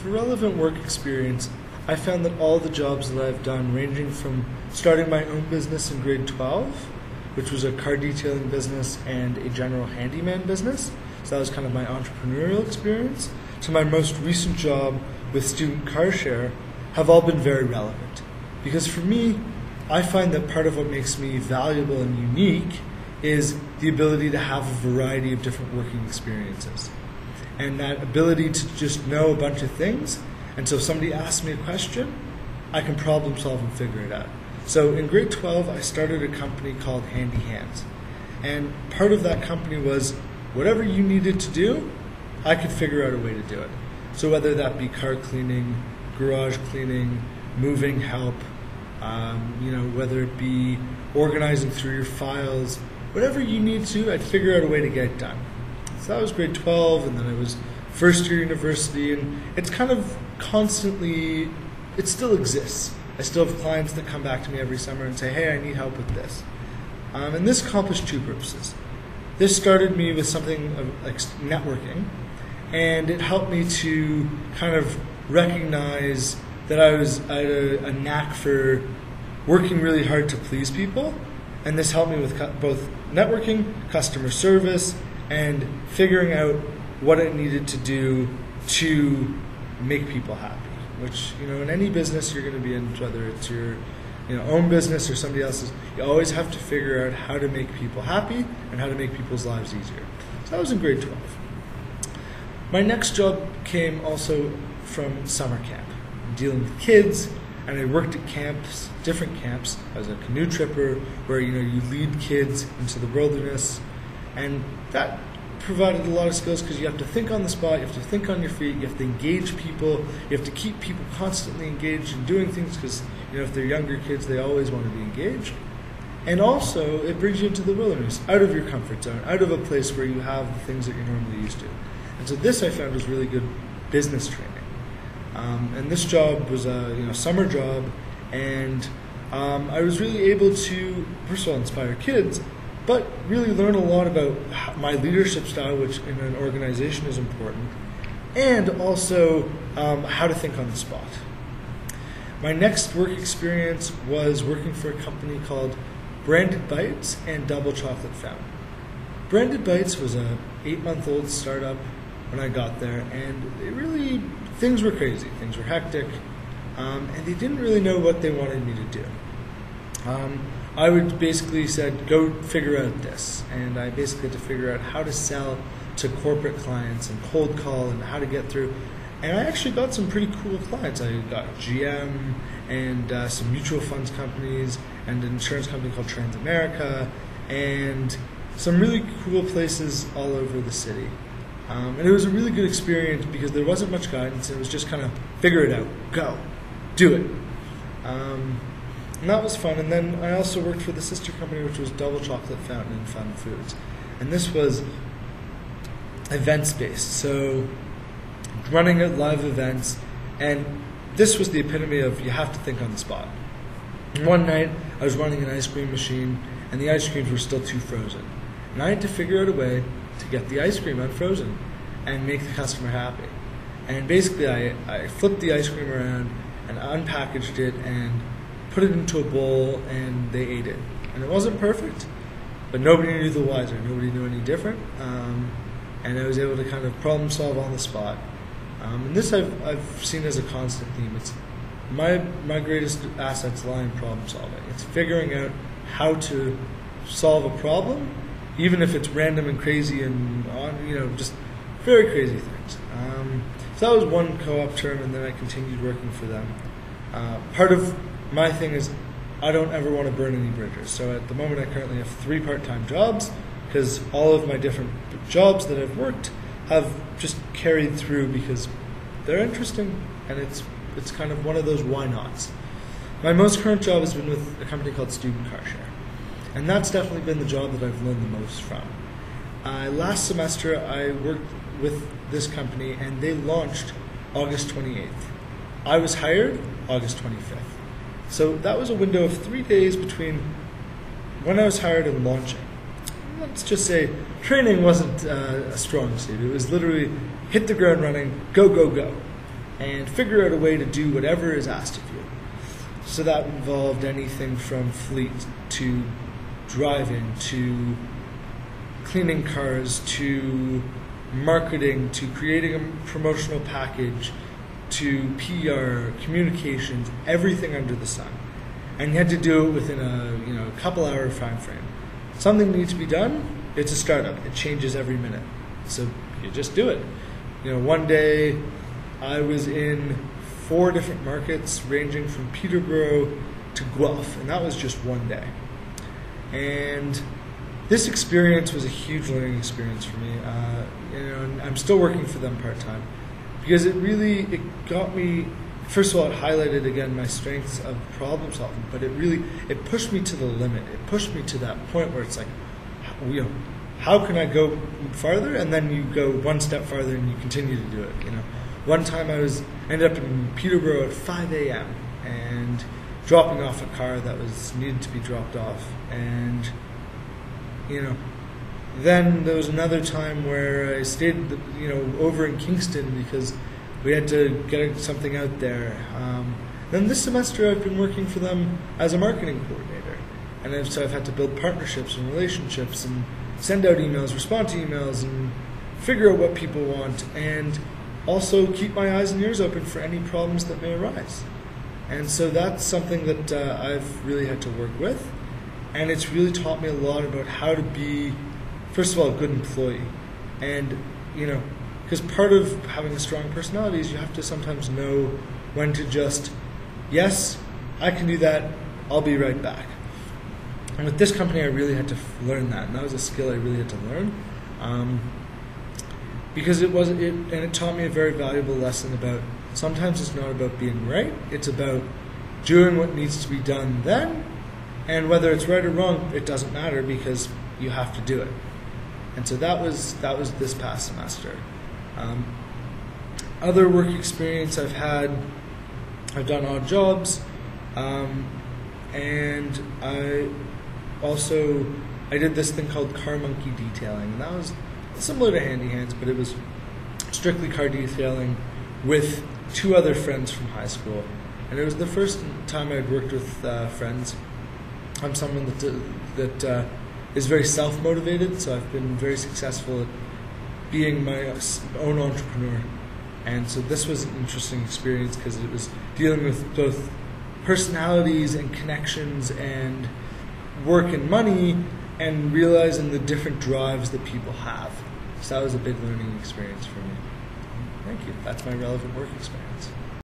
for relevant work experience, I found that all the jobs that I've done, ranging from starting my own business in grade 12, which was a car detailing business and a general handyman business, so that was kind of my entrepreneurial experience, to my most recent job with Student Car Share, have all been very relevant. Because for me, I find that part of what makes me valuable and unique is the ability to have a variety of different working experiences. And that ability to just know a bunch of things, and so if somebody asks me a question, I can problem solve and figure it out. So in grade 12, I started a company called Handy Hands. And part of that company was whatever you needed to do, I could figure out a way to do it. So whether that be car cleaning, garage cleaning, moving help, whether it be organizing through your files, whatever you need to, I'd figure out a way to get it done. So that was grade 12, and then it was first year university, and it's kind of constantly, it still exists. I still have clients that come back to me every summer and say, hey, I need help with this. And this accomplished two purposes. This started me with something like networking, and it helped me to kind of recognize that I had a knack for working really hard to please people, and this helped me with both networking, customer service, and figuring out what I needed to do to make people happy. Which, in any business you're going to be in, whether it's your own business or somebody else's, you always have to figure out how to make people happy and how to make people's lives easier. So that was in grade 12. My next job came also from summer camp, dealing with kids, and I worked at camps, different camps. I was a canoe tripper where you lead kids into the wilderness, and that provided a lot of skills because you have to think on the spot, you have to think on your feet, you have to engage people, you have to keep people constantly engaged in doing things because if they're younger kids, they always want to be engaged. And also, it brings you into the wilderness, out of your comfort zone, out of a place where you have the things that you're normally used to. And so this I found was really good business training. And this job was a summer job, and I was really able to, first of all, inspire kids, but really learn a lot about my leadership style, which in an organization is important, and also how to think on the spot. My next work experience was working for a company called Branded Bites and Double Chocolate Fountain. Branded Bites was a 8-month-old startup when I got there, and things were crazy, things were hectic, and they didn't really know what they wanted me to do. I would basically said, go figure out this. And I basically had to figure out how to sell to corporate clients and cold call and how to get through. And I actually got some pretty cool clients. I got GM and some mutual funds companies and an insurance company called Transamerica and some really cool places all over the city. And it was a really good experience because there wasn't much guidance. It was just kind of figure it out, go, do it. And that was fun. And then I also worked for the sister company, which was Double Chocolate Fountain and Fun Foods. And this was events-based, so running at live events. And this was the epitome of you have to think on the spot. And one night, I was running an ice cream machine, and the ice creams were still too frozen. And I had to figure out a way to get the ice cream unfrozen and make the customer happy. And basically, I flipped the ice cream around and unpackaged it and put it into a bowl, and they ate it. And it wasn't perfect, but nobody knew the wiser. Nobody knew any different. And I was able to kind of problem solve on the spot. And this I've seen as a constant theme. It's my greatest assets lie in problem solving. It's figuring out how to solve a problem, even if it's random and crazy and just very crazy things. So that was one co-op term, and then I continued working for them. Part of my thing is I don't ever want to burn any bridges. So at the moment I currently have 3 part-time jobs because all of my different jobs that I've worked have just carried through because they're interesting and it's kind of one of those why nots. My most current job has been with a company called Student Car Share, and that's definitely been the job that I've learned the most from. Last semester I worked with this company and they launched August 28th. I was hired August 25th. So that was a window of 3 days between when I was hired and launching. Let's just say training wasn't a strong suit. It was literally hit the ground running, go, go, go. and figure out a way to do whatever is asked of you. So that involved anything from fleet to driving to cleaning cars to marketing to creating a promotional package to PR, communications, everything under the sun. And you had to do it within a couple hour time frame. Something needs to be done, it's a startup. It changes every minute. So you just do it. One day I was in 4 different markets ranging from Peterborough to Guelph, and that was just one day. And this experience was a huge learning experience for me. And I'm still working for them part-time because it got me, first of all, it highlighted again my strengths of problem solving, but it pushed me to the limit. It pushed me to that point where it's like, how can I go farther? And then you go one step farther and you continue to do it. One time I ended up in Peterborough at 5 a.m. and dropping off a car that needed to be dropped off. And, then there was another time where I stayed, over in Kingston because we had to get something out there. Then this semester I've been working for them as a marketing coordinator. And so I've had to build partnerships and relationships and send out emails, respond to emails, and figure out what people want, and also keep my eyes and ears open for any problems that may arise. And so that's something that I've really had to work with, and it's really taught me a lot about how to be, first of all, a good employee. And, because part of having a strong personality is you have to sometimes know when to just, yes, I can do that, I'll be right back. And with this company, I really had to learn that, and that was a skill I really had to learn, because it taught me a very valuable lesson about sometimes it's not about being right; it's about doing what needs to be done then, and whether it's right or wrong, it doesn't matter because you have to do it. And so that was this past semester. Other work experience I've done odd jobs, and I did this thing called car monkey detailing, and that was similar to Handy Hands, but it was strictly car detailing with 2 other friends from high school. And it was the first time I'd worked with friends. I'm someone that is very self-motivated, so I've been very successful at being my own entrepreneur. And so this was an interesting experience because it was dealing with both personalities and connections and work and money, and realizing the different drives that people have. So that was a big learning experience for me. Thank you. That's my relevant work experience.